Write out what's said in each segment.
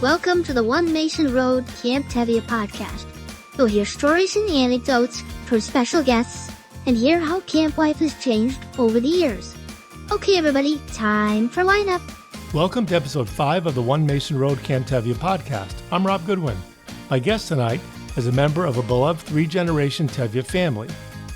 Welcome to the One Mason Road Camp Tevya podcast. You'll hear stories and anecdotes from special guests and hear how camp life has changed over the years. Okay, everybody, time for lineup. Welcome to episode 5 of the One Mason Road Camp Tevya podcast. I'm Rob Goodwin. My guest tonight is a member of a beloved three-generation Tevya family.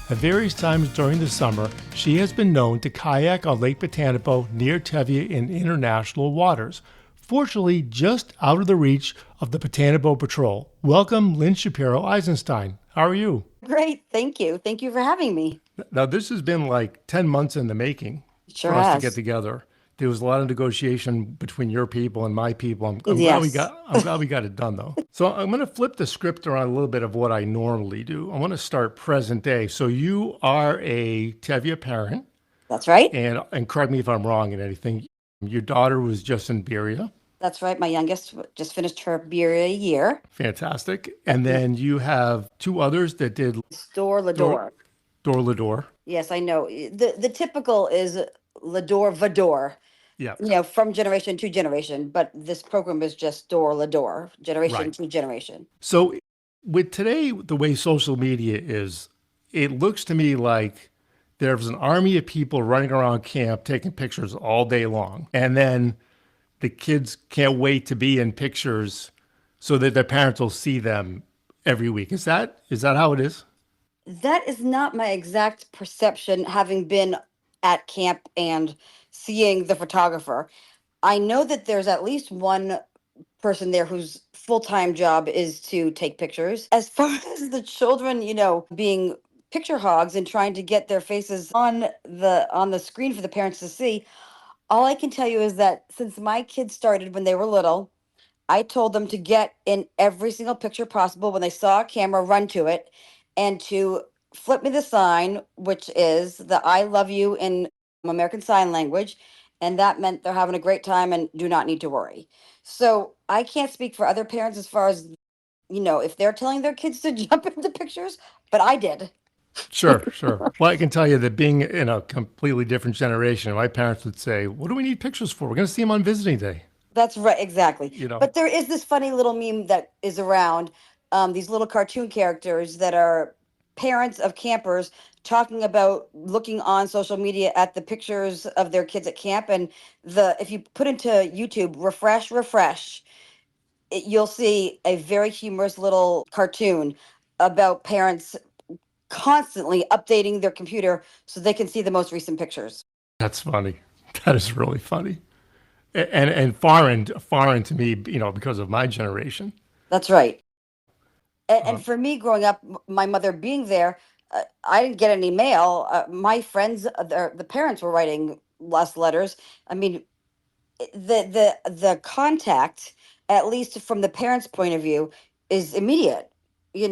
At various times during the summer, she has been known to kayak on Lake Potanipo near Tevya in international waters, fortunately just out of the reach of the Potanipo Patrol. Welcome, Lynn Shapiro-Eisenstein. How are you? Great, thank you. Thank you for having me. Now, this has been like 10 months in the making Sure for us has. to get together. There was a lot of negotiation between your people and my people. I'm Yes. glad we got it done, though. So I'm going to flip the script around a little bit of what I normally do. I want to start present day. So you are a Tevya parent, That's right. and correct me if I'm wrong in anything. Your daughter was just in Birya. That's right. My youngest just finished her Birya year. Fantastic. And then you have two others that did Door Lador. Lador. Yes, I know. The typical is Lador Vador. Yeah. You know, from generation to generation, but this program is just Door Lador, generation Right. to generation. So with today, the way social media is, it looks to me like there's an army of people running around camp taking pictures all day long. And then the kids can't wait to be in pictures so that their parents will see them every week. Is that how it is? That is not my exact perception, having been at camp and seeing the photographer. I know that there's at least one person there whose full-time job is to take pictures. As far as the children, being picture hogs and trying to get their faces on the screen for the parents to see, all I can tell you is that since my kids started when they were little, I told them to get in every single picture possible. When they saw a camera, run to it and to flip me the sign, which is the I love you in American Sign Language. And that meant they're having a great time and do not need to worry. So I can't speak for other parents as far as, if they're telling their kids to jump into pictures, but I did. Sure. Well, I can tell you that being in a completely different generation, my parents would say, what do we need pictures for? We're going to see them on visiting day. That's right, exactly. You know. But there is this funny little meme that is around, these little cartoon characters that are parents of campers talking about looking on social media at the pictures of their kids at camp. And if you put into YouTube, refresh, you'll see a very humorous little cartoon about parents constantly updating their computer so they can see the most recent pictures. That's funny. That is really funny. And foreign to me, because of my generation. That's right. And for me, growing up, my mother being there, I didn't get any mail. My friends, the parents were writing less letters. I mean, the contact, at least from the parents' point of view, is immediate. We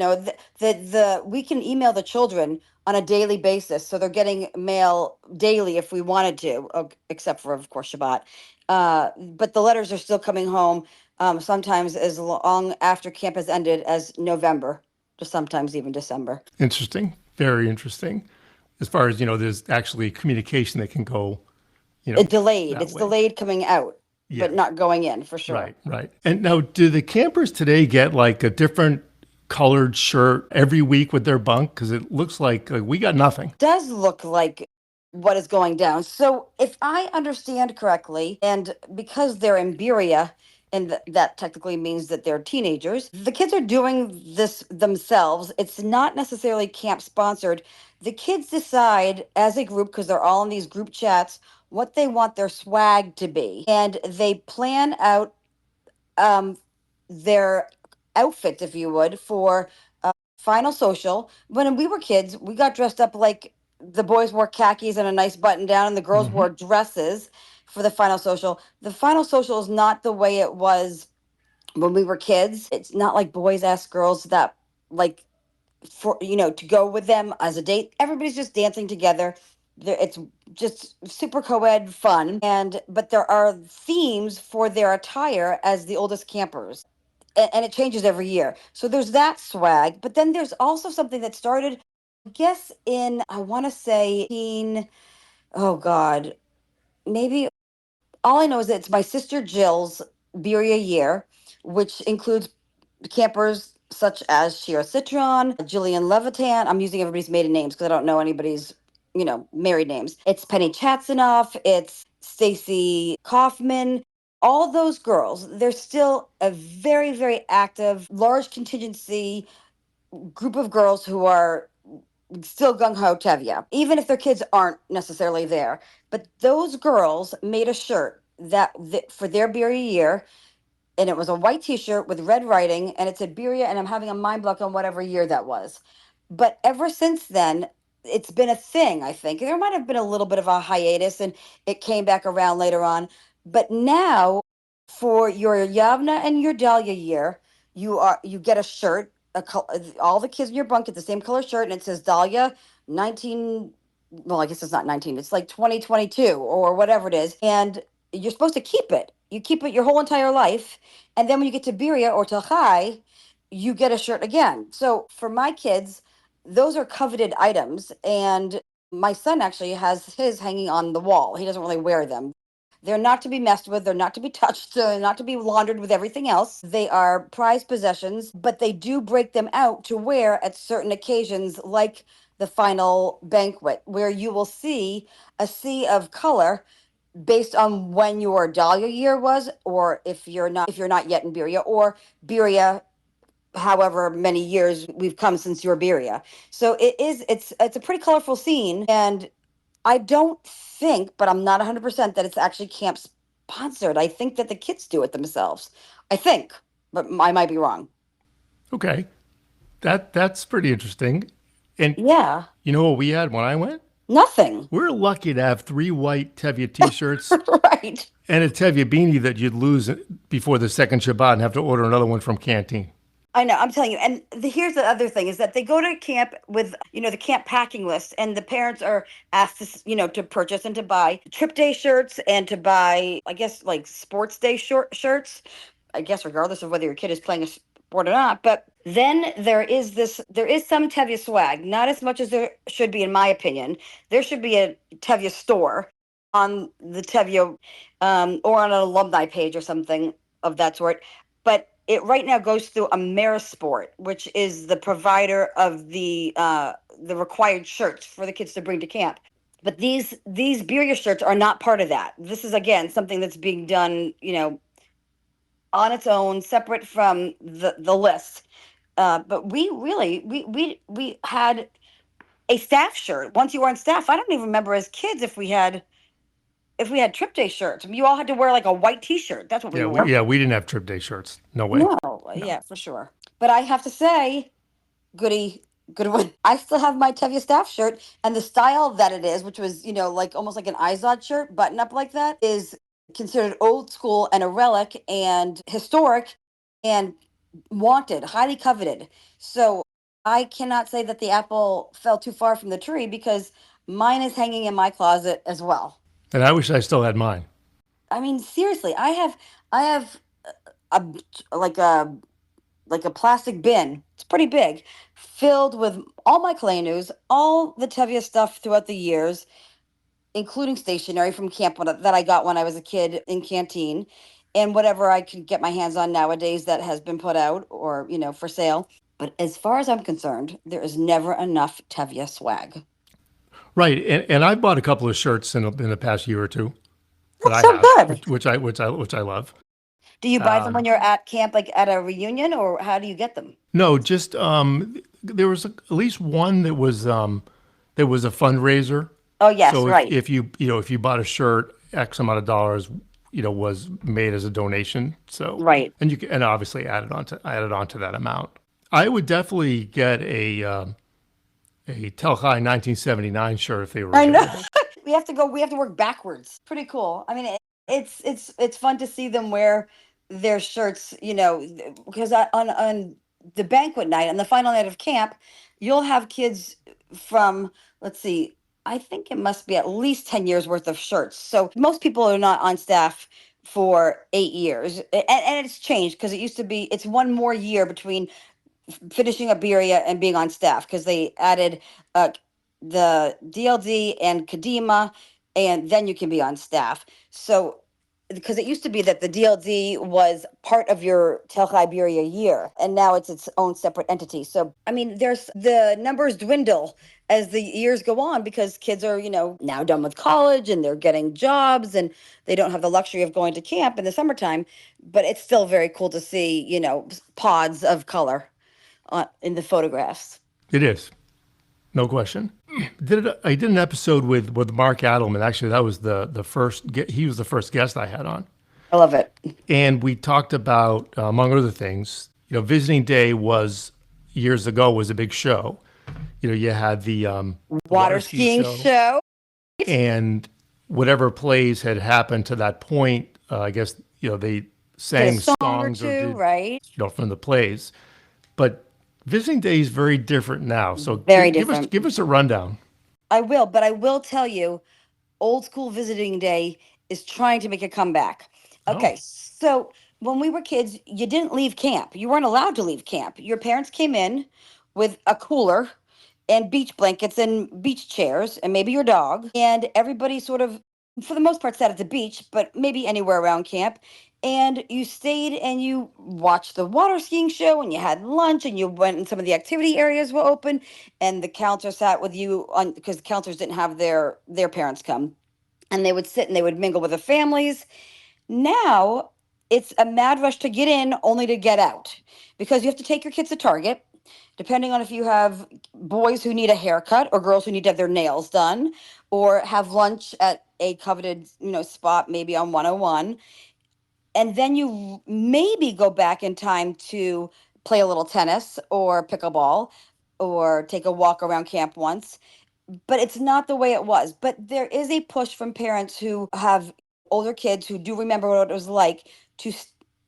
can email the children on a daily basis, so they're getting mail daily if we wanted to, except for, of course, Shabbat. But the letters are still coming home, sometimes as long after camp has ended as November, to sometimes even December. Interesting. Very interesting. As far as, there's actually communication that can go, It's delayed. It's way. delayed coming out, Yeah. but not going in, for sure. Right. And now, do the campers today get like a different colored shirt every week with their bunk? Because it looks like we got nothing. Does look like what is going down. So if I understand correctly, and because they're in Birya, and that technically means that they're teenagers, the kids are doing this themselves. It's not necessarily camp sponsored. The kids decide as a group, because they're all in these group chats, what they want their swag to be. And they plan out their outfits, if you would, for final social. When we were kids, we got dressed up like the boys wore khakis and a nice button down, and the girls wore dresses for the final social. The final social is not the way it was when we were kids. It's not like boys ask girls that, like, for to go with them as a date. Everybody's just dancing together. It's just super co-ed fun, but there are themes for their attire as the oldest campers. And it changes every year. So there's that swag. But then there's also something that started, I guess, I want to say, oh God, maybe, all I know is that it's my sister Jill's Birya year. which includes campers such as Shira Citron, Jillian Levitan. I'm using everybody's maiden names because I don't know anybody's, married names. It's Penny Chatsanoff. It's Stacy Kaufman. All those girls, they're still a very, very active, large contingency group of girls who are still gung ho Tevya, even if their kids aren't necessarily there. But those girls made a shirt for their Birya year, and it was a white T-shirt with red writing, and it said Birya, and I'm having a mind block on whatever year that was. But ever since then, it's been a thing. I think there might have been a little bit of a hiatus, and it came back around later on. But now, for your Yavna and your Dahlia year, you get a shirt. All the kids in your bunk get the same color shirt, and it says Dahlia 19. Well, I guess it's not 19. It's like 2022 or whatever it is, and you're supposed to keep it. You keep it your whole entire life, and then when you get to Birya or Telchai, you get a shirt again. So for my kids, those are coveted items, and my son actually has his hanging on the wall. He doesn't really wear them. They're not to be messed with, they're not to be touched, they're not to be laundered with everything else. They are prized possessions, but they do break them out to wear at certain occasions, like the final banquet, where you will see a sea of color based on when your Dahlia year was, or if you're not yet in Birya, or Birya, however many years we've come since your Birya. So it's a pretty colorful scene, and I don't think, but I'm not 100% that it's actually camp sponsored. I think that the kids do it themselves. I think, but I might be wrong. Okay. That's pretty interesting. And Yeah, you know what we had when I went? nothing. We're lucky to have 3 white Tevya t-shirts Right. and a Tevya beanie that you'd lose before the second Shabbat and have to order another one from Canteen. I know, I'm telling you. And here's the other thing is that they go to camp with, the camp packing list, and the parents are asked to, to purchase and to buy trip day shirts and to buy, I guess, like sports day shirts, I guess, regardless of whether your kid is playing a sport or not. But then there is some Tevya swag, not as much as there should be, in my opinion. There should be a Tevya store on the Tevya, or on an alumni page or something of that sort. But it right now goes through Amerisport, which is the provider of the required shirts for the kids to bring to camp. But these Birya shirts are not part of that. This is again something that's being done, on its own, separate from the list. But we really we had a staff shirt. Once you were on staff, I don't even remember as kids if we had trip day shirts. You all had to wear like a white T-shirt. That's what we wore. We didn't have trip day shirts. No way. No, yeah, for sure. But I have to say, Goodwin, I still have my Tevya staff shirt, and the style that it is, which was, like almost like an Izod shirt, button up like that, is considered old school and a relic and historic and wanted, highly coveted. So I cannot say that the apple fell too far from the tree, because mine is hanging in my closet as well. And I wish I still had mine. I mean, seriously, I have a like a plastic bin. It's pretty big, filled with all my Kalenu, all the Tevya stuff throughout the years, including stationery from camp that I got when I was a kid in Canteen, and whatever I could get my hands on nowadays that has been put out or, for sale. But as far as I'm concerned, there is never enough Tevya swag. Right. And I bought a couple of shirts in the past year or two that That's I so have, good. which I love. Do you buy them when you're at camp, like at a reunion, or how do you get them? No, just there was at least one that was a fundraiser. Oh, yes, So right. if you bought a shirt, X amount of dollars, was made as a donation. So Right. and obviously added onto that amount. I would definitely get a Telchai 1979 shirt if they were I know. available. We have to work backwards. Pretty cool. I mean, it's fun to see them wear their shirts, because on the banquet night, on the final night of camp, you'll have kids from, let's see, I think it must be at least 10 years worth of shirts. So most people are not on staff for 8 years. And it's changed, because it's one more year between finishing up Birya and being on staff, because they added the DLD and Kadima, and then you can be on staff. So because it used to be that the DLD was part of your Telchai Birya year, and now it's its own separate entity. So, I mean, there's the numbers dwindle as the years go on because kids are, now done with college and they're getting jobs and they don't have the luxury of going to camp in the summertime. But it's still very cool to see, pods of color in the photographs. It is. No question. I did an episode with Mark Adelman. Actually, that was the first. He was the first guest I had on. I love it. And we talked about, among other things, visiting day years ago was a big show. You had the water skiing show. And whatever plays had happened to that point, I guess, they sang songs or did, right? From the plays. But visiting day is very different now. So very different. Give us a rundown. I will, but I will tell you, old school visiting day is trying to make a comeback. Okay, so when we were kids, you didn't leave camp. You weren't allowed to leave camp. Your parents came in with a cooler and beach blankets and beach chairs and maybe your dog. And everybody sort of, for the most part, sat at the beach, but maybe anywhere around camp. And you stayed and you watched the water skiing show and you had lunch and you went and some of the activity areas were open and the counselor sat with you on because the counselors didn't have their parents come. And they would sit and they would mingle with the families. Now it's a mad rush to get in only to get out because you have to take your kids to Target, depending on if you have boys who need a haircut or girls who need to have their nails done or have lunch at a coveted, spot, maybe on 101. And then you maybe go back in time to play a little tennis or pickleball or take a walk around camp once. But it's not the way it was. But there is a push from parents who have older kids who do remember what it was like to,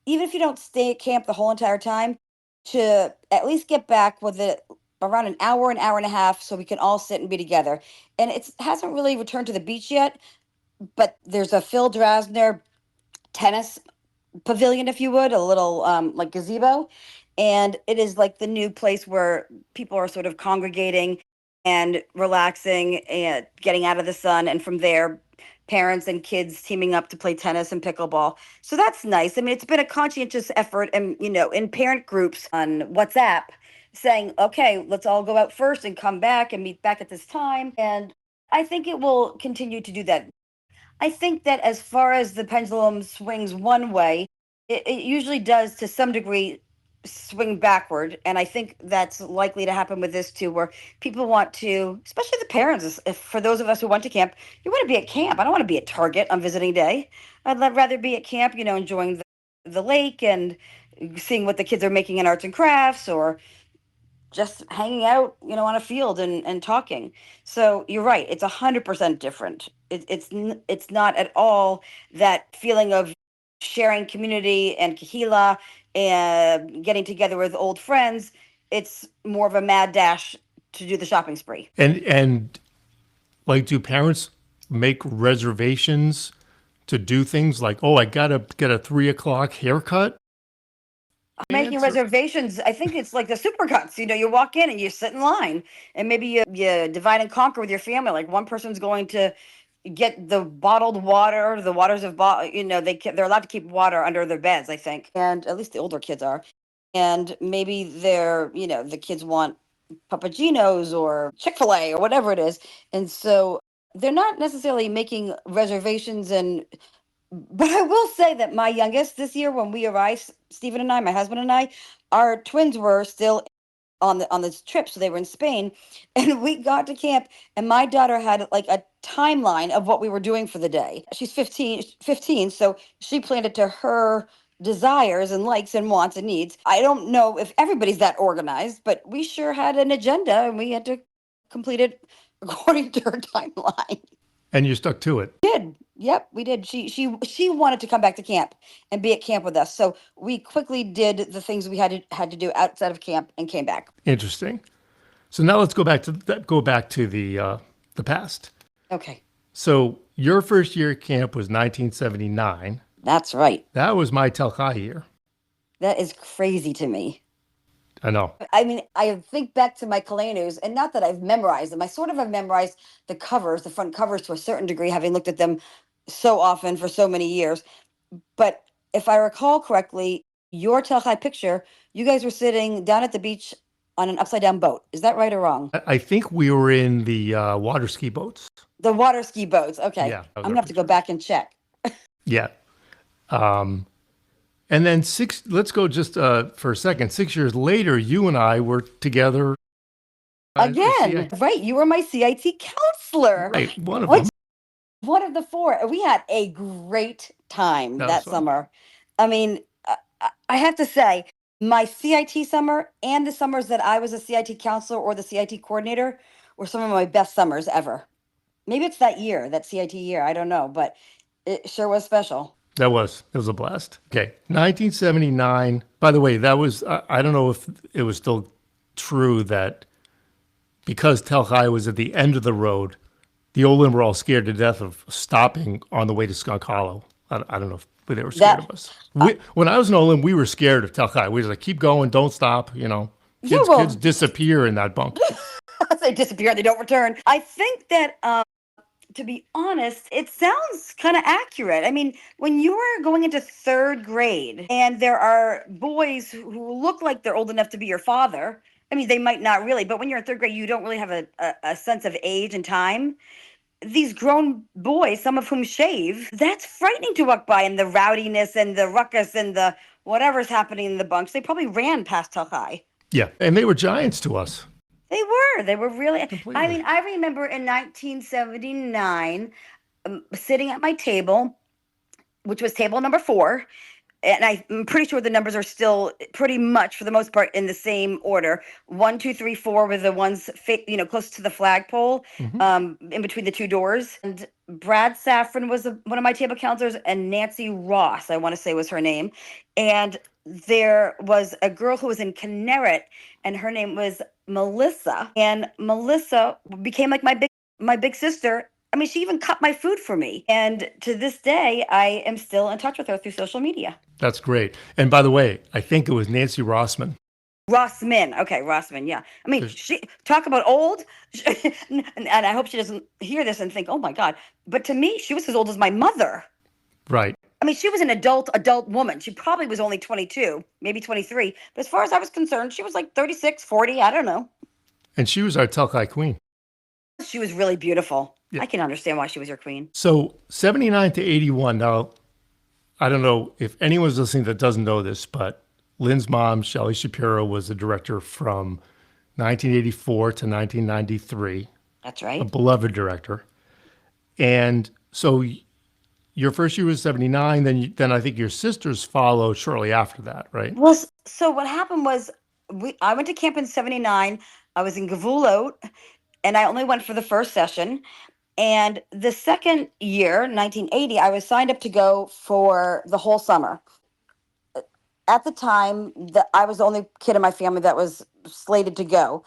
even if you don't stay at camp the whole entire time, to at least get back with it around an hour and a half so we can all sit and be together. And it hasn't really returned to the beach yet, but there's a Phil Drasner tennis pavilion, if you would, a little like gazebo. And it is like the new place where people are sort of congregating and relaxing and getting out of the sun. And from there, parents and kids teaming up to play tennis and pickleball. So that's nice. I mean, it's been a conscientious effort and, in parent groups on WhatsApp saying, okay, let's all go out first and come back and meet back at this time. And I think it will continue to do that. I think that as far as the pendulum swings one way, it usually does to some degree swing backward. And I think that's likely to happen with this too, where people want to, especially the parents, if for those of us who went to camp, you want to be at camp. I don't want to be at Target on visiting day. I'd rather be at camp, enjoying the lake and seeing what the kids are making in arts and crafts or just hanging out, on a field and talking. So you're right. It's 100% different. It's not at all that feeling of sharing community and kahila and getting together with old friends. It's more of a mad dash to do the shopping spree. And like, do parents make reservations to do things like, I gotta get a 3:00 haircut? Making reservations, I think it's like the supercuts. You walk in and you sit in line, and maybe you divide and conquer with your family. Like one person's going to get the bottled water, the waters of they're allowed to keep water under their beds, I think, and at least the older kids are. And maybe they're the kids want Papagenos or Chick-fil-A or whatever it is, and so they're not necessarily making reservations but I will say that my youngest this year, when we arrived, Stephen and I, my husband and I, our twins were still on this trip, so they were in Spain, and we got to camp, and my daughter had like a timeline of what we were doing for the day. She's 15, so she planned it to her desires and likes and wants and needs. I don't know if everybody's that organized, but we sure had an agenda, and we had to complete it according to her timeline. And you stuck to it. Did. Yep, we did. She wanted to come back to camp and be at camp with us. So we quickly did the things we had to do outside of camp and came back. Interesting. So now let's go back to the past. Okay. So your first year at camp was 1979. That's right. That was my Telchai year. That is crazy to me. I know. I mean, I think back to my Kalenus, and not that I've memorized them. I sort of have memorized the front covers to a certain degree, having looked at them so often for so many years. But if I recall correctly, your Telhai picture, you guys were sitting down at the beach on an upside down boat. Is that right or wrong? I think we were in the water ski boats. The water ski boats. Okay. Yeah, that was I'm our gonna have to go picture. back and check. Yeah. And then let's go just for a second. 6 years later, you and I were together. Again, right. You were my CIT counselor. Right, one of Which them. one of the four? We had a great time That was that fun. summer. I mean, I have to say, my CIT summer and the summers that I was a CIT counselor or the CIT coordinator were some of my best summers ever. Maybe it's that year, that CIT year. I don't know, but it sure was special. It was a blast. Okay, 1979. By the way, that was I don't know if it was still true that because Tel Chai was at the end of the road, the old Lynn were all scared to death of stopping on the way to Skunk Hollow. I don't know if they were scared of us. When I was in Olin, we were scared of Tel Chai. We were like, keep going, don't stop. You know, kids disappear in that bunk. They disappear, they don't return. I think that, to be honest, it sounds kind of accurate. I mean, when you are going into third grade and there are boys who look like they're old enough to be your father, I mean, they might not really, but when you're in third grade, you don't really have a sense of age and time. These grown boys, some of whom shave, that's frightening to walk by, and the rowdiness and the ruckus and the whatever's happening in the bunks. They probably ran past Telhai. Yeah, and they were giants to us. They were really. Completely. I mean, I remember in 1979 sitting at my table, which was table number 4, and I'm pretty sure the numbers are still pretty much for the most part in the same order. 1, 2, 3, 4 were the ones close to the flagpole, in between the 2 doors. And Brad Safran was one of my table counselors, and Nancy Ross, I want to say, was her name. And there was a girl who was in Connecticut, and her name was Melissa. And Melissa became like my big sister. I mean, she even cut my food for me. And to this day, I am still in touch with her through social media. That's great. And by the way, I think it was Nancy Rossman. Rossman. Okay, Rossman. Yeah. I mean, she talk about old. And I hope she doesn't hear this and think, oh my God. But to me, she was as old as my mother. Right. I mean, she was an adult woman. She probably was only 22, maybe 23. But as far as I was concerned, she was like 36, 40. I don't know. And she was our Telkai queen. She was really beautiful. Yeah. I can understand why she was your queen. So 79 to 81. Now, I don't know if anyone's listening that doesn't know this, but Lynn's mom, Shelley Shapiro, was the director from 1984 to 1993. That's right. A beloved director. And so your first year was 79, then I think your sisters followed shortly after that, right? Well, so what happened was I went to camp in 79. I was in Gavulot, and I only went for the first session. And the second year, 1980, I was signed up to go for the whole summer. At the time, I was the only kid in my family that was slated to go.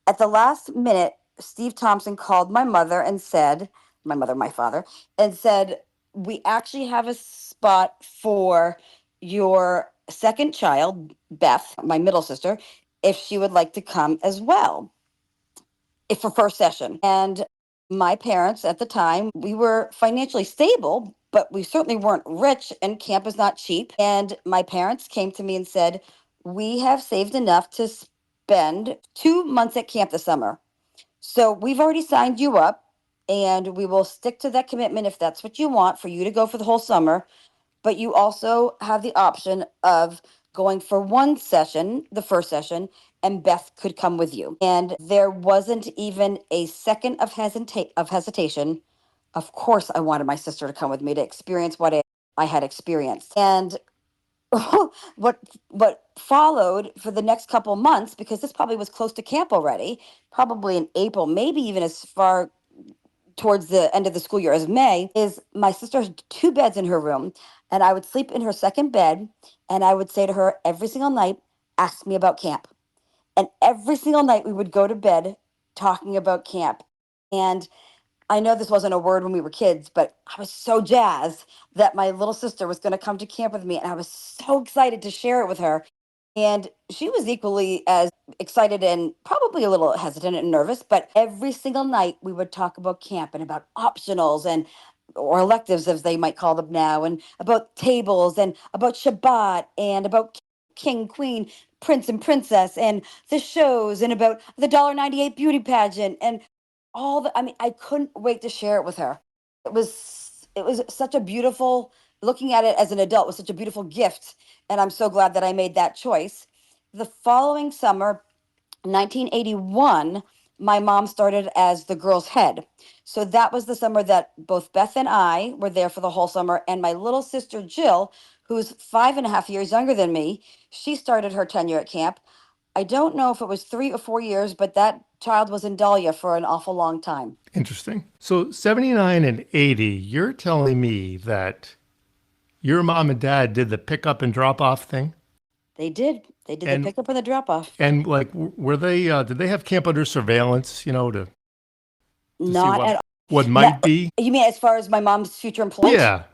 At the last minute, Steve Thompson called my mother and said, my father, and said, we actually have a spot for your second child, Beth, my middle sister, if she would like to come as well, if for first session. And my parents at the time, we were financially stable, but we certainly weren't rich, and camp is not cheap. And my parents came to me and said, we have saved enough to spend 2 months at camp this summer. So we've already signed you up, and we will stick to that commitment if that's what you want, for you to go for the whole summer. But you also have the option of going for one session, the first session, and Beth could come with you. And there wasn't even a second of hesitation. Of course, I wanted my sister to come with me to experience what I had experienced. And what followed for the next couple months, because this probably was close to camp already, probably in April, maybe even as far towards the end of the school year as May, is my sister had 2 beds in her room, and I would sleep in her second bed, and I would say to her every single night, ask me about camp. And every single night we would go to bed talking about camp. And I know this wasn't a word when we were kids, but I was so jazzed that my little sister was going to come to camp with me, and I was so excited to share it with her. And she was equally as excited and probably a little hesitant and nervous, but every single night we would talk about camp and about optionals and or electives as they might call them now, and about tables and about Shabbat and about king, queen, prince and princess and the shows and about the $1.98 beauty pageant and all the, I mean, I couldn't wait to share it with her. It was such a beautiful, looking at it as an adult was such a beautiful gift, and I'm so glad that I made that choice. The following summer, 1981, my mom started as the girl's head. So that was the summer that both Beth and I were there for the whole summer. And my little sister Jill, who's 5.5 years younger than me, she started her tenure at camp. I don't know if it was 3 or 4 years, but that child was in Dahlia for an awful long time. Interesting. So 79 and 80, you're telling me that your mom and dad did the pick up and drop off thing? They did. They did the And pickup and the drop off. and like were they did they have camp under surveillance, to see Not at what no, might be? you mean as far as my mom's future employment? Yeah.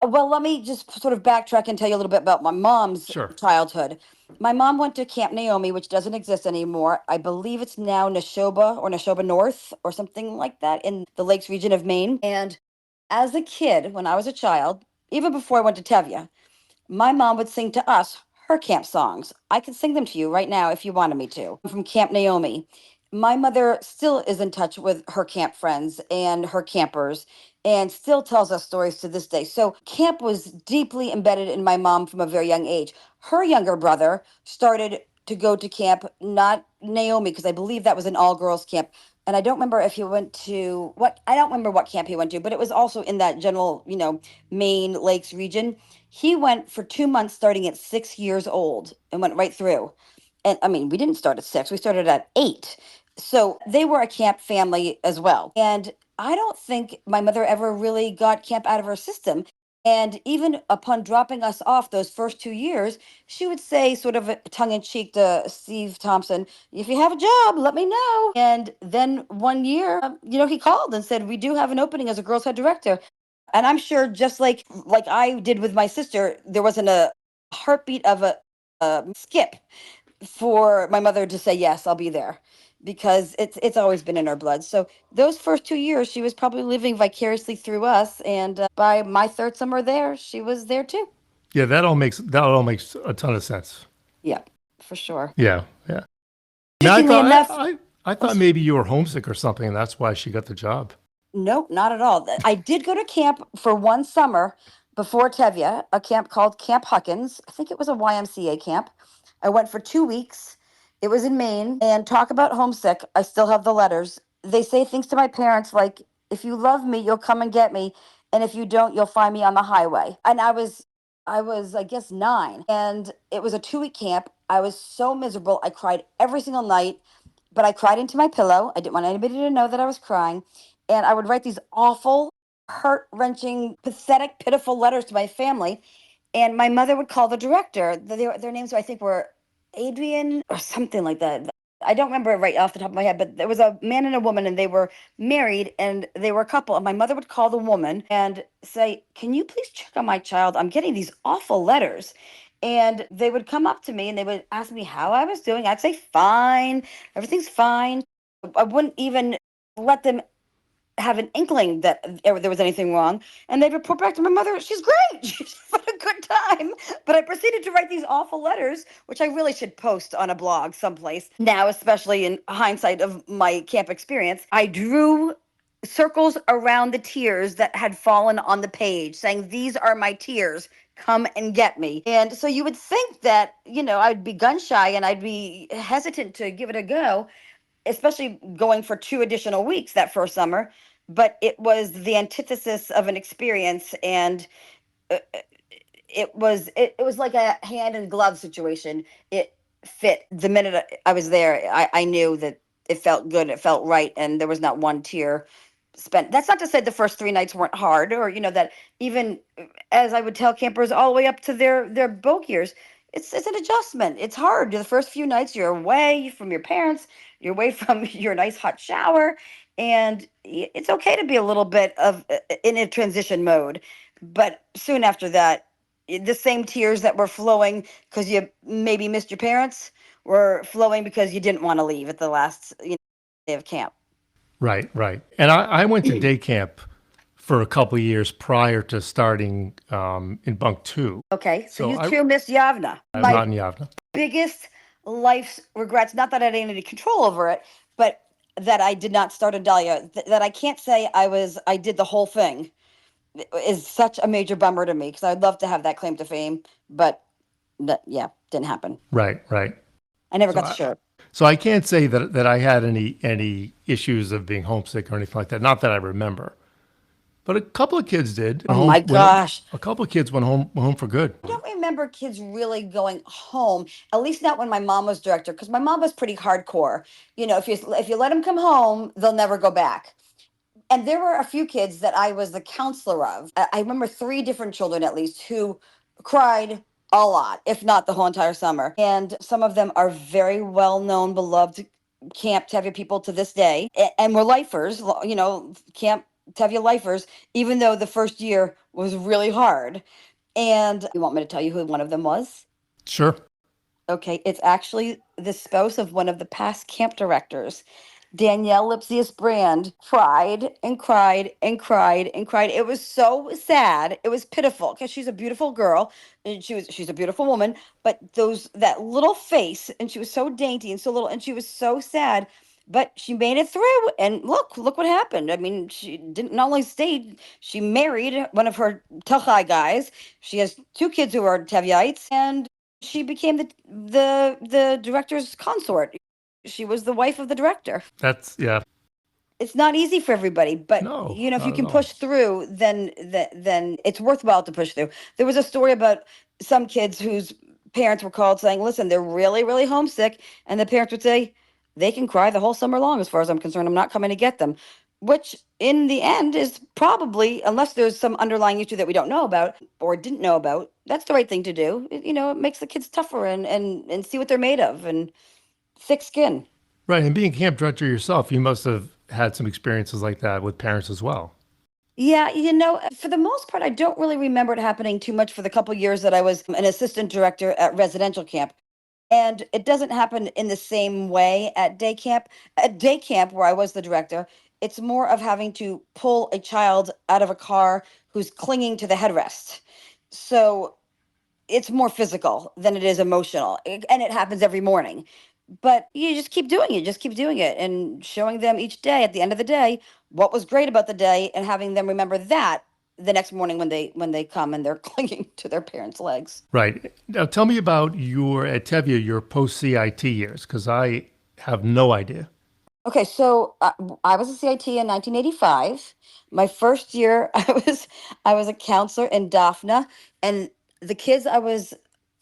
Well, let me just sort of backtrack and tell you a little bit about my mom's Sure. childhood. My mom went to Camp Naomi, which doesn't exist anymore. I believe it's now Neshoba or Neshoba North or something like that in the Lakes region of Maine. And as a kid, when I was a child, even before I went to Tevya, my mom would sing to us her camp songs. I can sing them to you right now if you wanted me to. From Camp Naomi. My mother still is in touch with her camp friends and her campers and still tells us stories to this day. So camp was deeply embedded in my mom from a very young age. Her younger brother started to go to camp, not Naomi, because I believe that was an all girls camp. And I don't remember if he went to I don't remember what camp he went to, but it was also in that general, Maine Lakes region. He went for 2 months starting at 6 years old and went right through. And I mean, we didn't start at 6, we started at 8. So they were a camp family as well. And I don't think my mother ever really got camp out of her system. And even upon dropping us off those first 2 years, she would say, sort of tongue in cheek to Steve Thompson, if you have a job, let me know. And then one year, he called and said, we do have an opening as a girls' head director. And I'm sure just like I did with my sister, there wasn't a heartbeat of a skip for my mother to say yes, I'll be there, because it's always been in her blood. So those first 2 years, she was probably living vicariously through us, and by my third summer there, she was there too. Yeah, that all makes a ton of sense. Yeah, for sure. Yeah, yeah. Now I Interestingly thought enough, I thought maybe you were homesick or something, and that's why she got the job. nope, not at all. I did go to camp for one summer before Tevya, a camp called Camp Huckins. I think it was a YMCA camp. I went for 2 weeks. It was in Maine. And talk about homesick. I still have the letters. They say things to my parents like, if you love me, you'll come and get me. And if you don't, you'll find me on the highway. And I was, I guess, 9. And it was a 2-week camp. I was so miserable. I cried every single night, but I cried into my pillow. I didn't want anybody to know that I was crying. And I would write these awful, heart wrenching, pathetic, pitiful letters to my family. And my mother would call the director. Their names, I think, were Adrian or something like that. I don't remember it right off the top of my head, but there was a man and a woman, and they were married, and they were a couple. And my mother would call the woman and say, can you please check on my child? I'm getting these awful letters. And they would come up to me and they would ask me how I was doing. I'd say, fine, everything's fine. I wouldn't even let them have an inkling that there was anything wrong. And they'd report back to my mother, she's great. She's had a good time. But I proceeded to write these awful letters, which I really should post on a blog someplace. Now, especially in hindsight of my camp experience, I drew circles around the tears that had fallen on the page, saying, these are my tears. Come and get me. And so you would think that, I'd be gun shy and I'd be hesitant to give it a go, especially going for 2 additional weeks that first summer. But it was the antithesis of an experience, and uh, it was like a hand and glove situation. It fit the minute I was there. I knew that it felt good, it felt right, and there was not one tear spent. That's not to say the first 3 nights weren't hard, or that even as I would tell campers all the way up to their boat years, it's an adjustment. It's hard. The first few nights you're away from your parents, you're away from your nice hot shower, and it's okay to be a little bit of in a transition mode. But soon after that, the same tears that were flowing because you maybe missed your parents were flowing because you didn't want to leave at the last day of camp. Right, right. And I went to day camp for a couple of years prior to starting in bunk 2. Okay, so you I- too miss Yavna. I'm My not in Yavna. biggest life's regrets, not that I didn't have any control over it, but that I did not start a Dahlia, that I can't say I did the whole thing, is such a major bummer to me, because I'd love to have that claim to fame, but yeah, didn't happen. Right. I never got to share it. So I can't say that I had any issues of being homesick or anything like that. Not that I remember. But a couple of kids did. Oh my gosh. A couple of kids went home for good. I don't remember kids really going home, at least not when my mom was director, because my mom was pretty hardcore. If you let them come home, they'll never go back. And there were a few kids that I was the counselor of. I remember 3 different children at least who cried a lot, if not the whole entire summer. And some of them are very well-known, beloved Camp Tevya people to this day. And we're lifers, Camp Tevya lifers, even though the first year was really hard. And you want me to tell you who one of them was? Sure. Okay, it's actually the spouse of one of the past camp directors. Danielle Lipsius Brand cried and cried and cried and cried. It was so sad. It was pitiful, because she's a beautiful girl and she's a beautiful woman, but that little face, and she was so dainty and so little, and she was so sad. But she made it through, and look what happened. I mean, she didn't not only stayed, she married one of her Tachai guys. She has 2 kids who are Tevyites, and she became the director's consort. She was the wife of the director. Yeah. It's not easy for everybody, but No, if you not can at all. push through, then it's worthwhile to push through. There was a story about some kids whose parents were called saying, listen, they're really, really homesick. And the parents would say, they can cry the whole summer long. As far as I'm concerned, I'm not coming to get them, which in the end is probably, unless there's some underlying issue that we don't know about or didn't know about, that's the right thing to do. It makes the kids tougher and see what they're made of and thick skin. Right. And being camp director yourself, you must have had some experiences like that with parents as well. Yeah, for the most part, I don't really remember it happening too much for the couple years that I was an assistant director at residential camp. And it doesn't happen in the same way at day camp. At day camp, where I was the director, it's more of having to pull a child out of a car who's clinging to the headrest. So it's more physical than it is emotional. And it happens every morning. But you just keep doing it, and showing them each day at the end of the day what was great about the day, and having them remember that the next morning when they come and they're clinging to their parents' legs. Right. Now tell me about at Tevya, your post-CIT years, because I have no idea. Okay, so I was a CIT in 1985. My first year, I was a counselor in Daphne, and the kids I was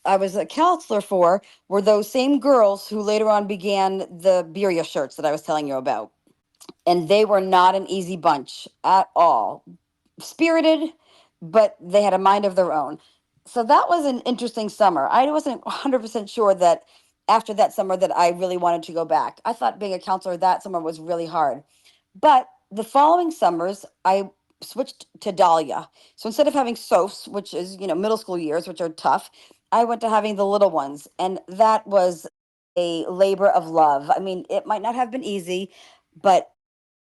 a counselor for were those same girls who later on began the Birya shirts that I was telling you about. And they were not an easy bunch at all. Spirited, but they had a mind of their own. So that was an interesting summer. I wasn't 100% sure that after that summer that I really wanted to go back. I thought being a counselor that summer was really hard. But the following summers, I switched to Dahlia. So instead of having SOFs, which is, middle school years, which are tough, I went to having the little ones. And that was a labor of love. I mean, it might not have been easy, but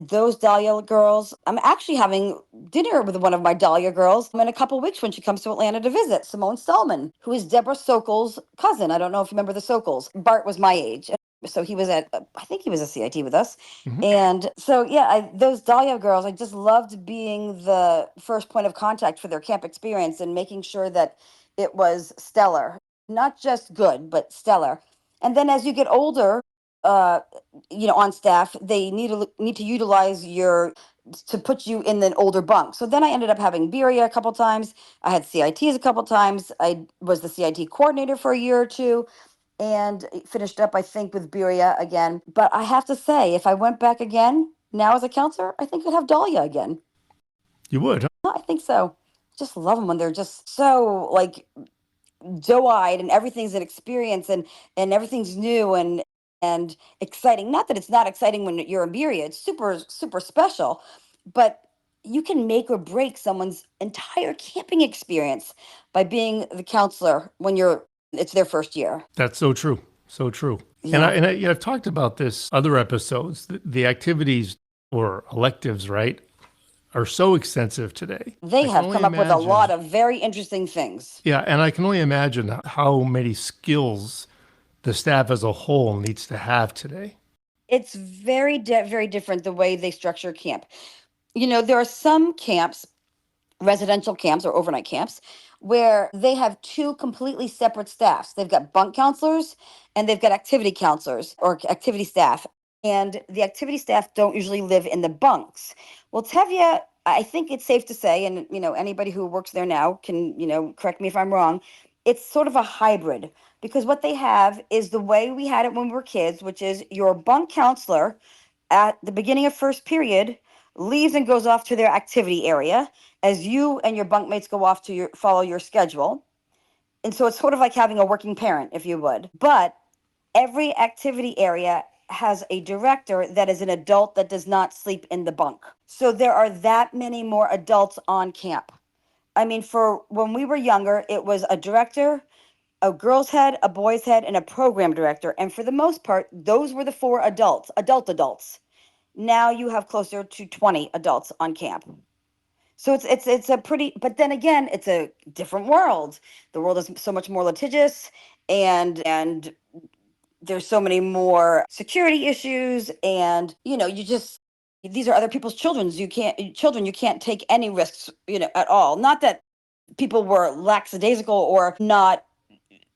those Dahlia girls, I'm actually having dinner with one of my Dahlia girls in a couple weeks when she comes to Atlanta to visit, Simone Stallman, who is Deborah Sokol's cousin. I don't know if you remember the Sokals. Bart was my age. So he was I think he was a CIT with us. Mm-hmm. And so, yeah, those Dahlia girls, I just loved being the first point of contact for their camp experience and making sure that it was stellar, not just good, but stellar. And then as you get older, on staff, they need to utilize to put you in an older bunk. So then I ended up having Birya a couple times. I had CITs a couple times. I was the CIT coordinator for a year or two, and finished up, I think, with Birya again. But I have to say, if I went back again now as a counselor, I think I'd have Dahlia again. You would? Huh? I think so. Just love them when they're just so doe-eyed, and everything's an experience, and everything's new and exciting. Not that it's not exciting when you're in Birya. It's super, super special. But you can make or break someone's entire camping experience by being the counselor when it's their first year. That's so true. So true. Yeah. And I've talked about this other episodes, the activities or electives, right, are so extensive today. They I can have only come up with a lot imagine. of very interesting things. Yeah, and I can only imagine how many skills the staff as a whole needs to have today. It's very different the way they structure camp. There are some camps, residential camps or overnight camps, where they have two completely separate staffs. They've got bunk counselors and they've got activity counselors or activity staff. And the activity staff don't usually live in the bunks. Well, Tevya, I think it's safe to say, and anybody who works there now can, correct me if I'm wrong, it's sort of a hybrid because what they have is the way we had it when we were kids, which is your bunk counselor at the beginning of first period leaves and goes off to their activity area as you and your bunkmates go off to follow your schedule. And so it's sort of like having a working parent, if you would. But every activity area has a director that is an adult that does not sleep in the bunk. So there are that many more adults on camp. I mean, for when we were younger, it was a director, a girl's head, a boy's head, and a program director. And for the most part, those were the four adults. Now you have closer to 20 adults on camp. So it's a pretty, but then again, it's a different world. The world is so much more litigious, and there's so many more security issues, and you just, these are other people's children. You can't take any risks, at all. Not that people were lackadaisical or not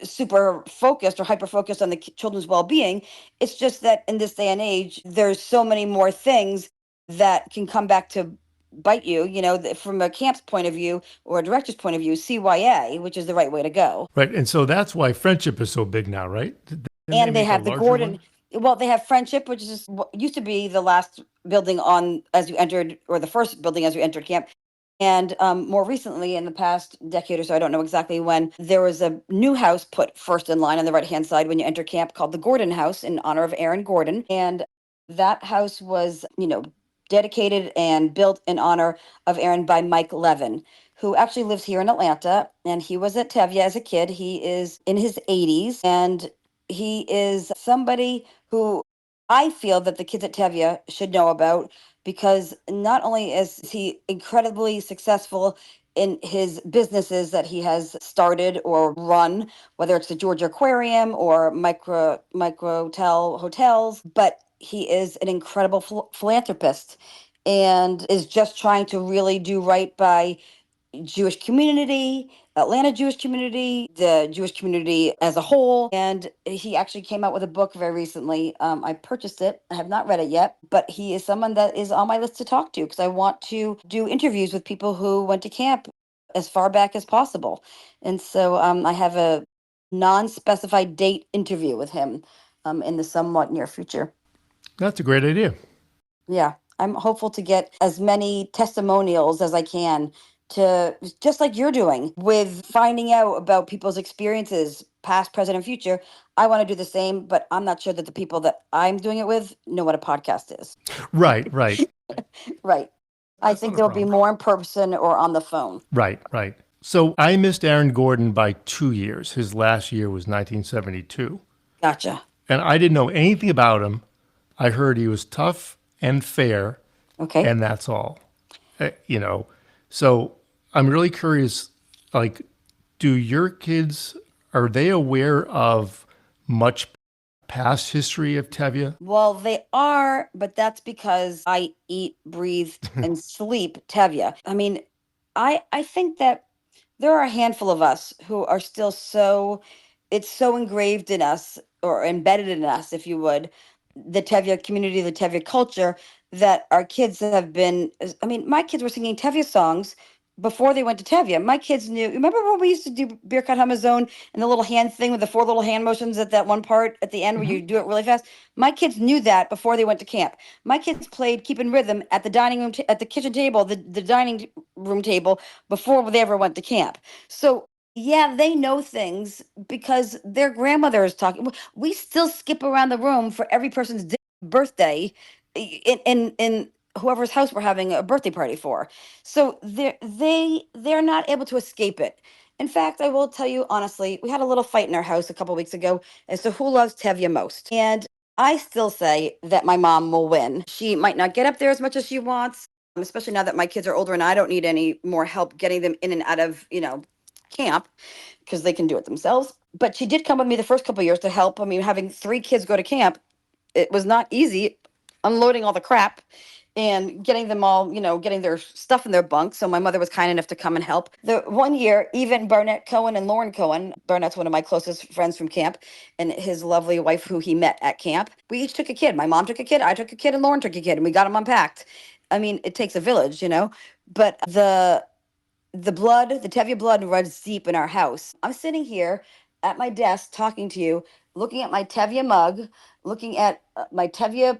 super focused or hyper focused on the children's well-being. It's just that in this day and age, there's so many more things that can come back to bite you, from a camp's point of view or a director's point of view, CYA, which is the right way to go. Right. And so that's why friendship is so big now, right? Didn't And they make a have the larger Gordon. one? Well, they have Friendship, which is what used to be the last building on as you entered, or the first building as you entered camp. And more recently, in the past decade or so, I don't know exactly when, there was a new house put first in line on the right-hand side when you enter camp called the Gordon House in honor of Aaron Gordon. And that house was, dedicated and built in honor of Aaron by Mike Levin, who actually lives here in Atlanta. And he was at Tevya as a kid. He is in his 80s, and he is somebody who I feel that the kids at Tevya should know about, because not only is he incredibly successful in his businesses that he has started or run, whether it's the Georgia Aquarium or microtel hotels, but he is an incredible philanthropist and is just trying to really do right by Jewish community, Atlanta Jewish community, the Jewish community as a whole. And he actually came out with a book very recently. I purchased it. I have not read it yet, but he is someone that is on my list to talk to because I want to do interviews with people who went to camp as far back as possible. And so I have a non-specified date interview with him in the somewhat near future. That's a great idea. Yeah, I'm hopeful to get as many testimonials as I can, to just like you're doing with finding out about people's experiences, past, present, and future. I want to do the same, but I'm not sure that the people that I'm doing it with know what a podcast is. Right. Right. I That's think not a there'll be problem. more in person or on the phone. Right. So I missed Aaron Gordon by 2 years. His last year was 1972. Gotcha. And I didn't know anything about him. I heard he was tough and fair, Okay. and that's all. So I'm really curious, like, do your kids, are they aware of much past history of Tevya? Well, they are, but that's because I eat, breathe, and sleep Tevya. I mean, I think that there are a handful of us who are still it's so engraved in us or embedded in us, if you would, the Tevya community, the Tevya culture, that our kids have been. I mean, my kids were singing Tevya songs before they went to Tevya. My kids knew. Remember when we used to do Birkat Hamazon and the little hand thing with the four little hand motions at that one part at the end where you do it really fast? My kids knew that before they went to camp. My kids played Keep in Rhythm at the dining room, at the kitchen table, the dining room table before they ever went to camp. So yeah, they know things because their grandmother is talking. We still skip around the room for every person's birthday in whoever's house we're having a birthday party for. So they're not able to escape it. In fact, I will tell you honestly, we had a little fight in our house a couple weeks ago as to who loves Tevya most. And I still say that my mom will win. She might not get up there as much as she wants. especially now that my kids are older and I don't need any more help getting them in and out of, camp because they can do it themselves. But she did come with me the first couple of years to help. I mean, having 3 kids go to camp, it was not easy unloading all the crap and getting them all, getting their stuff in their bunk. So my mother was kind enough to come and help. The one year, even Barnett Cohen and Lauren Cohen, Barnett's one of my closest friends from camp, and his lovely wife who he met at camp, we each took a kid. My mom took a kid, I took a kid, and Lauren took a kid, and we got them unpacked. I mean, it takes a village, but the Tevya blood runs deep in our house. I'm sitting here at my desk talking to you, looking at my Tevya mug, looking at my Tevya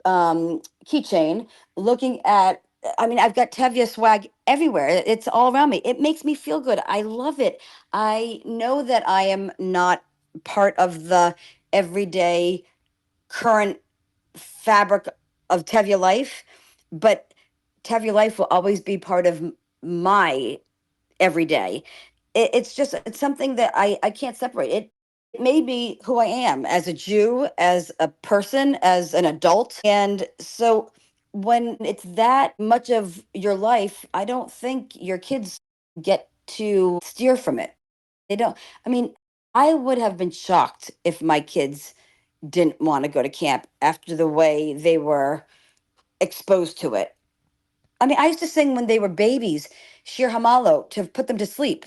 keychain, looking at, I mean, I've got Tevya swag everywhere. It's all around me. It makes me feel good. I love it. I know that I am not part of the everyday current fabric of Tevya life, but Tevya life will always be part of my everyday. It's something that I can't separate. It made me who I am as a Jew, as a person, as an adult. And so when it's that much of your life, I don't think your kids get to steer from it. They don't. I mean, I would have been shocked if my kids didn't want to go to camp after the way they were exposed to it. I mean, I used to sing when they were babies, Shir Hamalo, to put them to sleep.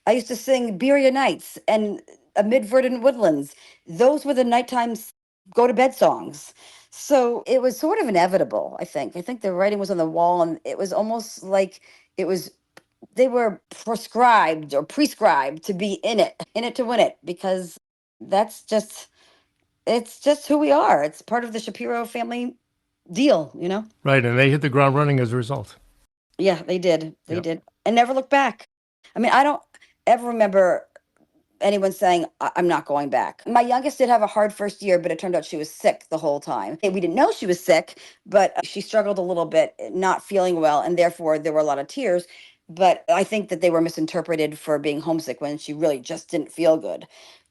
I used to sing Birya nights and Amid Verdant Woodlands. Those were the nighttime go to bed songs. So it was sort of inevitable, I think. I think the writing was on the wall, and it was almost like it was, they were prescribed or prescribed to be in it to win it, because that's just, it's just who we are. It's part of the Shapiro family deal. Right, and they hit the ground running as a result. Yeah, they did. They Yep. did. And never looked back. I mean, I don't ever remember anyone saying, I'm not going back. My youngest did have a hard first year, but it turned out she was sick the whole time. And we didn't know she was sick, but she struggled a little bit, not feeling well. And therefore, there were a lot of tears. But I think that they were misinterpreted for being homesick when she really just didn't feel good.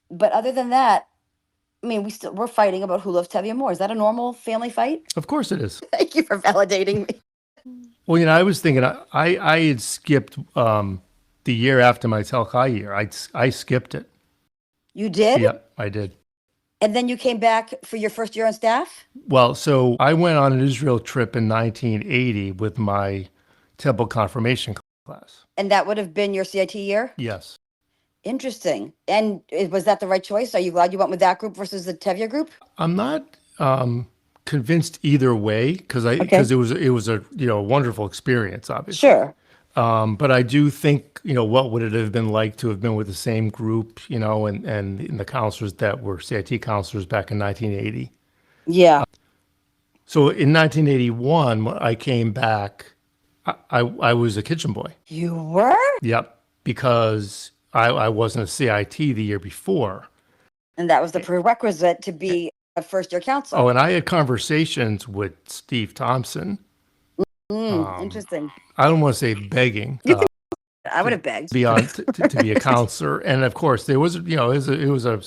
But other than that, I mean, we're fighting about who loves Tevya more. Is that a normal family fight? Of course it is. Thank you for validating me. Well, I was thinking I had skipped the year after my Telchai year. I skipped it. You did? Yeah, I did. And then you came back for your first year on staff? Well, so I went on an Israel trip in 1980 with my temple confirmation class. And that would have been your CIT year? Yes. Interesting. And was that the right choice? Are you glad you went with that group versus the Tevya group? I'm not convinced either way because it was a wonderful experience, obviously. Sure. But I do think what would it have been like to have been with the same group, and the counselors that were CIT counselors back in 1980. Yeah. So in 1981, when I came back, I was a kitchen boy. You were? Yep, because I wasn't a CIT the year before. And that was the prerequisite to be a first year counselor. Oh, and I had conversations with Steve Thompson. Interesting. I don't want to say begging. I would have begged. To be a counselor, and of course there was it was a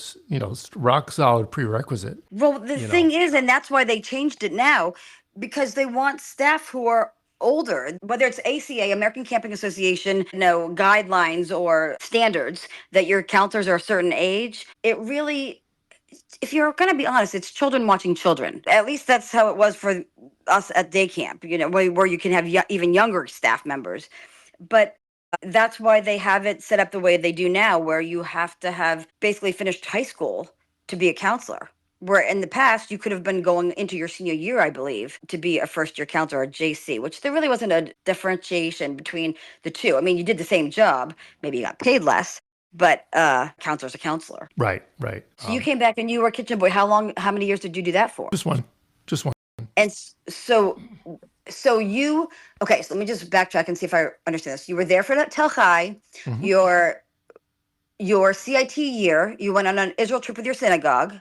rock solid prerequisite. Well, the thing is, and that's why they changed it now, because they want staff who are older, whether it's ACA, American Camping Association, guidelines or standards that your counselors are a certain age. It really, if you're going to be honest, it's children watching children. At least that's how it was for us at day camp, where you can have even younger staff members. But that's why they have it set up the way they do now, where you have to have basically finished high school to be a counselor. Where in the past, you could have been going into your senior year, I believe, to be a first year counselor or JC, which there really wasn't a differentiation between the two. I mean, you did the same job, maybe you got paid less, but counselor's a counselor. Right. So you came back and you were a kitchen boy. How many years did you do that for? Just one. And so you, okay, so let me just backtrack and see if I understand this. You were there for that Tel Chai, your CIT year, you went on an Israel trip with your synagogue.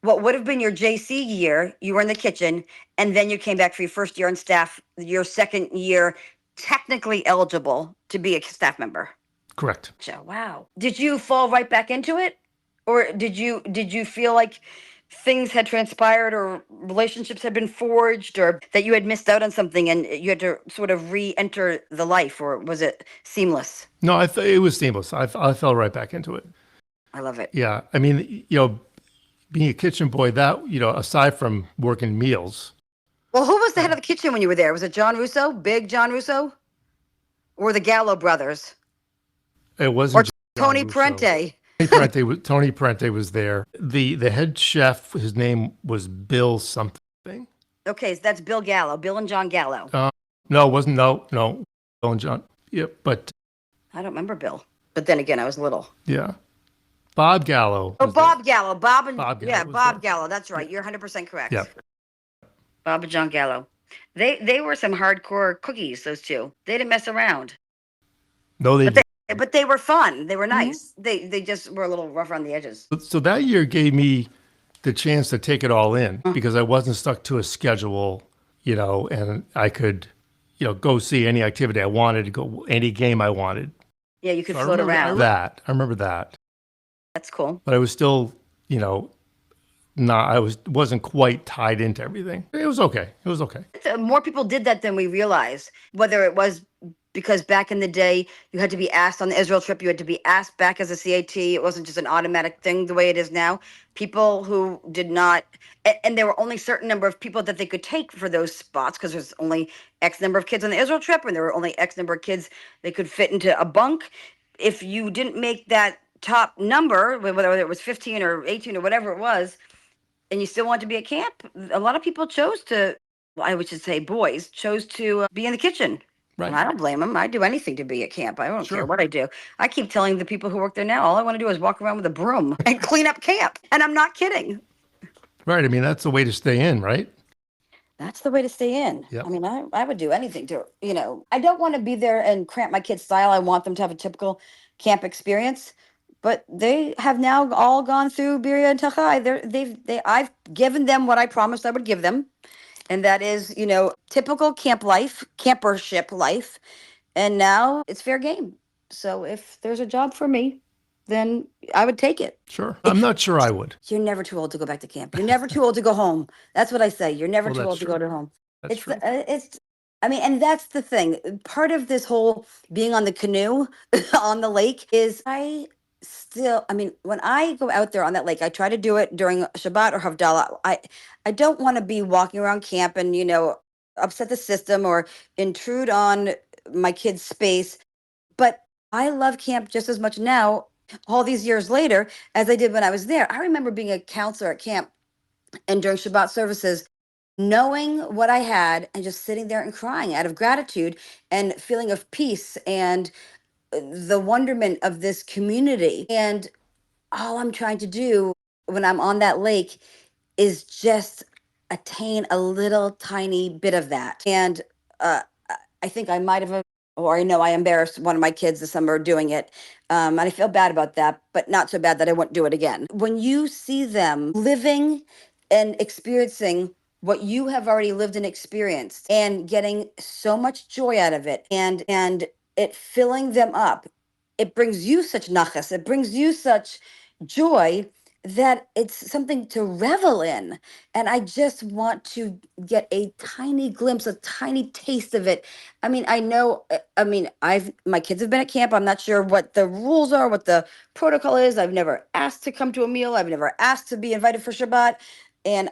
What would have been your JC year, you were in the kitchen, and then you came back for your first year on staff, your second year, technically eligible to be a staff member. Correct. Wow. Did you fall right back into it? Or did you feel like things had transpired or relationships had been forged or that you had missed out on something and you had to sort of re-enter the life, or was it seamless? No, it was seamless. I fell right back into it. I love it. Yeah. I mean, being a kitchen boy, that, aside from working meals. Well, who was the head of the kitchen when you were there? Was it John Russo, big John Russo, or the Gallo brothers, It or wasn't John Tony Russo. Parente? Tony Parente was there. The head chef, his name was Bill something. Okay, so that's Bill Gallo, Bill and John Gallo. No, it wasn't. No, Bill and John. Yeah, but I don't remember Bill, but then again, I was little. yeah, Bob Gallo. Oh, Bob Gallo, Bob Gallo yeah, was Bob there. Gallo. That's right. You're 100% correct. Yeah. Bob and John Gallo. They were some hardcore cookies. Those two. They didn't mess around. No, they didn't. But they were fun. They were nice. They just were a little rough around the edges. So that year gave me the chance to take it all in because I wasn't stuck to a schedule, and I could, go see any activity I wanted, to go any game I wanted. Yeah, you could So float around. I remember that. That's cool. But I was still, wasn't quite tied into everything. It was okay. More people did that than we realize. Whether it was because back in the day you had to be asked on the Israel trip, you had to be asked back as a CAT. It wasn't just an automatic thing the way it is now. People who did not, and there were only a certain number of people that they could take for those spots because there's only X number of kids on the Israel trip, and there were only X number of kids they could fit into a bunk. If you didn't make that top number, whether it was 15 or 18 or whatever it was, and you still want to be at camp, a lot of people chose to, I would just say boys, chose to be in the kitchen. Right. And I don't blame them. I'd do anything to be at camp. I don't Sure. care what I do. I keep telling the people who work there now, all I want to do is walk around with a broom and clean up camp. And I'm not kidding. Right. I mean, that's the way to stay in, right? That's the way to stay in. Yep. I mean, I would do anything to, I don't want to be there and cramp my kids' style. I want them to have a typical camp experience. But they have now all gone through Birya and Tachai. I've given them what I promised I would give them. And that is, typical camp life, campership life. And now it's fair game. So if there's a job for me, then I would take it. Sure. I'm not sure I would. You're never too old to go back to camp. You're never too old to go home. That's what I say. You're never Well, too that's old to true. go to home. That's true. And that's the thing. Part of this whole being on the canoe on the lake is when I go out there on that lake, I try to do it during Shabbat or Havdalah. I don't want to be walking around camp and, upset the system or intrude on my kids' space. But I love camp just as much now, all these years later, as I did when I was there. I remember being a counselor at camp and during Shabbat services, knowing what I had and just sitting there and crying out of gratitude and feeling of peace and the wonderment of this community. And all I'm trying to do when I'm on that lake is just attain a little tiny bit of that. And I think I might have, or I know I embarrassed one of my kids this summer doing it. And I feel bad about that, but not so bad that I won't do it again. When you see them living and experiencing what you have already lived and experienced and getting so much joy out of it and it filling them up, it brings you such nachas, it brings you such joy that it's something to revel in. And I just want to get a tiny glimpse, a tiny taste of it. I mean, my kids have been at camp. I'm not sure what the rules are, what the protocol is. I've never asked to come to a meal. I've never asked to be invited for Shabbat. And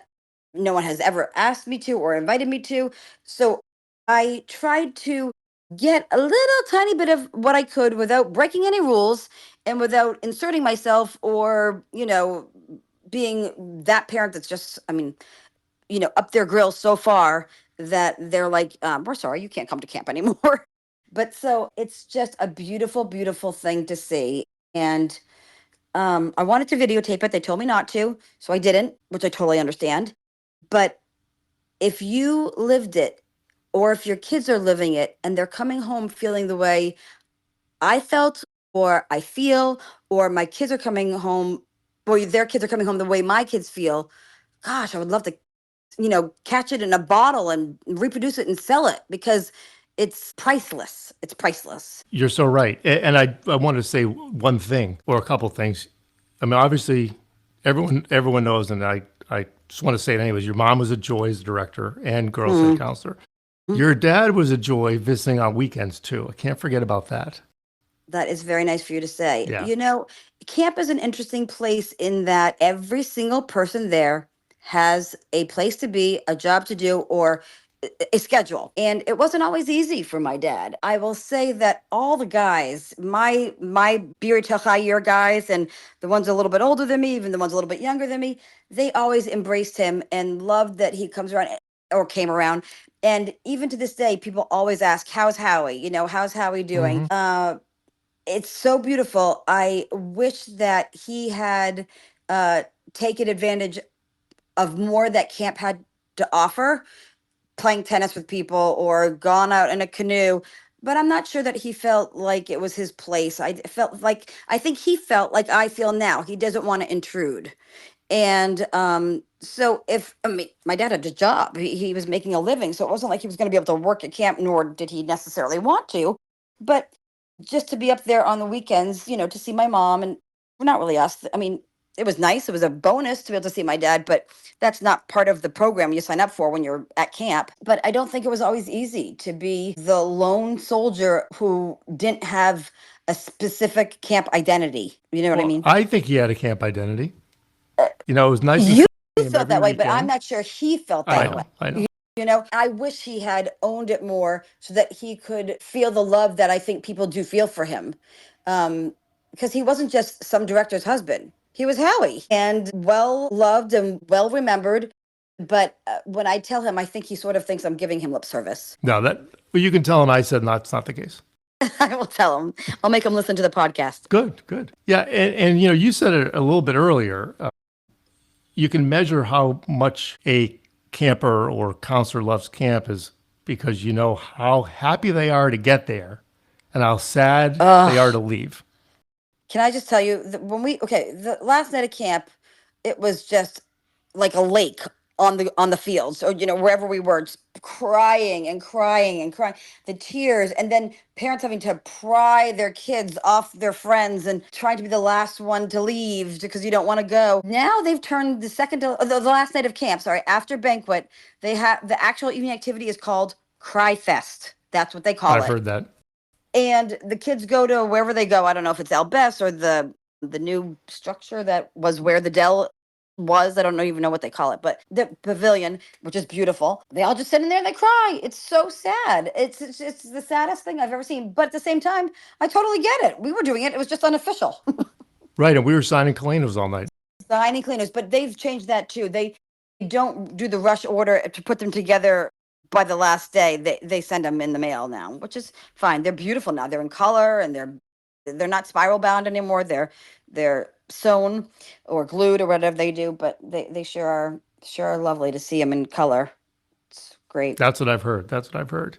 no one has ever asked me to or invited me to. So I tried to get a little tiny bit of what I could without breaking any rules and without inserting myself or, being that parent that's just, up their grill so far that they're like, we're sorry, you can't come to camp anymore. But so it's just a beautiful, beautiful thing to see. And I wanted to videotape it. They told me not to, so I didn't, which I totally understand. But if you lived it, or if your kids are living it and they're coming home feeling the way I felt or I feel, or my kids are coming home, or their kids are coming home the way my kids feel, gosh, I would love to, catch it in a bottle and reproduce it and sell it because it's priceless. It's priceless. You're so right. And I want to say one thing or a couple things. I mean, obviously, everyone knows, and I I just want to say it anyways. Your mom was a joy as director and girls' Mm. head counselor. Your dad was a joy visiting on weekends too. I can't forget about that. That is very nice for you to say. Yeah. You know, camp is an interesting place in that every single person there has a place to be, a job to do, or a schedule. And it wasn't always easy for my dad. I will say that all the guys, my Birya year guys, and the ones a little bit older than me, even the ones a little bit younger than me, they always embraced him and loved that he comes around or came around. And even to this day, people always ask, "How's Howie? You know, how's Howie doing?" It's so beautiful. I wish that he had uh, taken advantage of more that camp had to offer, playing tennis with people or gone out in a canoe. But I'm not sure that he felt like it was his place. I think he felt like I feel now. He doesn't want to intrude. And so if I mean, my dad had a job, he was making a living, so it wasn't like he was going to be able to work at camp, nor did he necessarily want to. But just to be up there on the weekends, you know, to see my mom, and well, not really us. I mean, it was nice. It was a bonus to be able to see my dad, but that's not part of the program you sign up for when you're at camp. But I don't think it was always easy to be the lone soldier who didn't have a specific camp identity. You know what I Well, mean? I think he had a camp identity. You know, it was nice to You see him felt every that way, but I'm weekend. not sure he felt I that way. know, I know. You know, I wish he had owned it more so that he could feel the love that I think people do feel for him. Because he wasn't just some director's husband, he was Howie and well loved and well remembered. But when I tell him, I think he sort of thinks I'm giving him lip service. No, well, you can tell him I said that's not the case. I will tell him. I'll make him listen to the podcast. Good, good. Yeah, and you know, you said it a little bit earlier. You can measure how much a camper or counselor loves camp is because you know how happy they are to get there and how sad they are to leave. Can I just tell you that the last night of camp, it was just like a lake on the fields or you know wherever we were, just crying and crying and crying, the tears, and then parents having to pry their kids off their friends and trying to be the last one to leave because you don't want to go. Now they've turned the last night of camp. Sorry, after banquet, they have the actual evening activity is called Cry Fest. That's what they call I've it. heard that. And the kids go to wherever they go. I don't know if it's Albess or the new structure that was where the Dell was. I don't even know what they call it, but the pavilion, which is beautiful. They all just sit in there and they cry. It's so sad. It's the saddest thing I've ever seen. But at the same time, I totally get it. We were doing it. It was just unofficial. Right, and we were signing Kalenos all night. Signing cleaners, but they've changed that too. They don't do the rush order to put them together by the last day. They send them in the mail now, which is fine. They're beautiful now. They're in color and they're not spiral bound anymore. They're sewn or glued or whatever they do, but they sure are lovely to see them in color. It's great. That's what I've heard. That's what I've heard.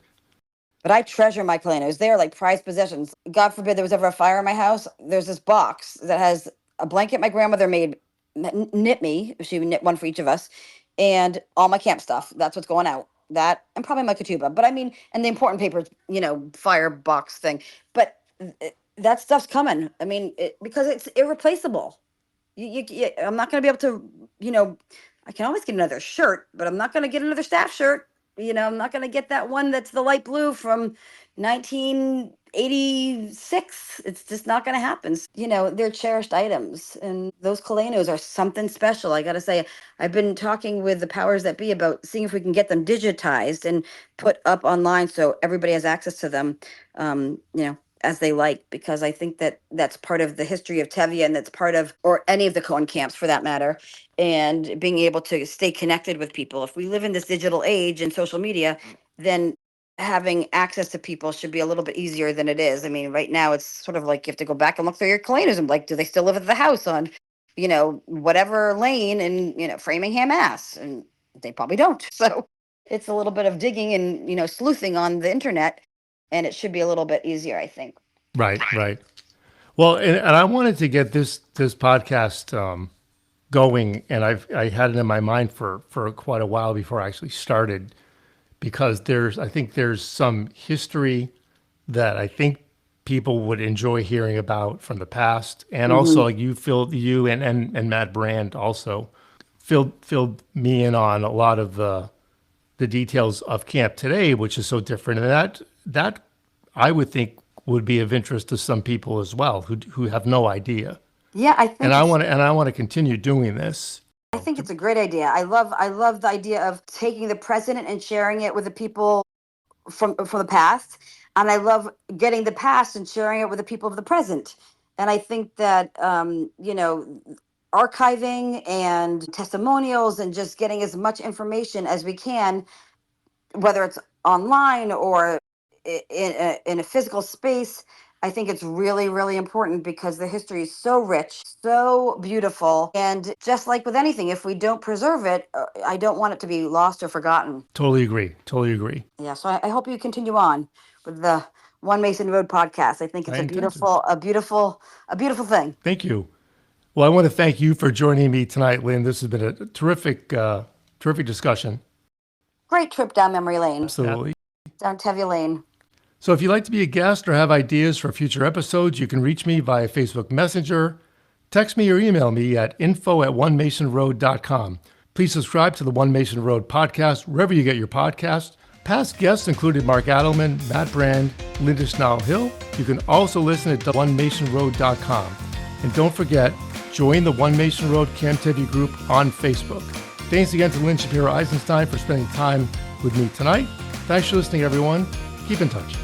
But I treasure my Kalenos. They are like prized possessions. God forbid there was ever a fire in my house. There's this box that has a blanket my grandmother made, knit me. She would knit one for each of us, and all my camp stuff. That's what's going out. That and probably my ketubah. But I mean, and the important papers, you know, firebox thing. But that stuff's coming. I mean, because it's irreplaceable. I'm not going to be able to, you know, I can always get another shirt, but I'm not going to get another staff shirt. You know, I'm not going to get that one that's the light blue from 1986. It's just not going to happen. You know, they're cherished items, and those Kalenos are something special. I got to say, I've been talking with the powers that be about seeing if we can get them digitized and put up online so everybody has access to them. You know, as they like, because I think that that's part of the history of Tevya, and that's part of, or any of the Cohen camps for that matter, and being able to stay connected with people. If we live in this digital age and social media, then having access to people should be a little bit easier than it is. I mean, right now it's sort of like you have to go back and look through your Kalenos and like, do they still live at the house on, you know, whatever lane in, you know, Framingham, Mass? And they probably don't. So it's a little bit of digging and, you know, sleuthing on the internet, and it should be a little bit easier, I think. Right, right. Well, and I wanted to get this podcast going, and I had it in my mind for quite a while before I actually started, because I think there's some history that I think people would enjoy hearing about from the past, and also like you and Matt Brand also filled me in on a lot of the details of camp today, which is so different. And that I would think would be of interest to some people as well who have no idea. Yeah, I think I want to continue doing this. I think it's a great idea. I love the idea of taking the present and sharing it with the people from the past, and I love getting the past and sharing it with the people of the present. And I think that archiving and testimonials and just getting as much information as we can, whether it's online or in a physical space, I think it's really, really important because the history is so rich, so beautiful. And just like with anything, if we don't preserve it, I don't want it to be lost or forgotten. Totally agree. Yeah, so I hope you continue on with the One Mason Road podcast. I think it's a beautiful thing. Thank you. Well, I want to thank you for joining me tonight, Lynn. This has been a terrific discussion. Great trip down memory lane. Absolutely. Down Tevya Lane. So if you'd like to be a guest or have ideas for future episodes, you can reach me via Facebook Messenger, text me or email me at info@onemasonroad.com. Please subscribe to the One Mason Road podcast wherever you get your podcasts. Past guests included Mark Adelman, Matt Brand, Linda Schnall-Hill. You can also listen at onemasonroad.com. And don't forget, join the One Mason Road Camp Tevya group on Facebook. Thanks again to Lynn Shapiro-Eisenstein for spending time with me tonight. Thanks for listening, everyone. Keep in touch.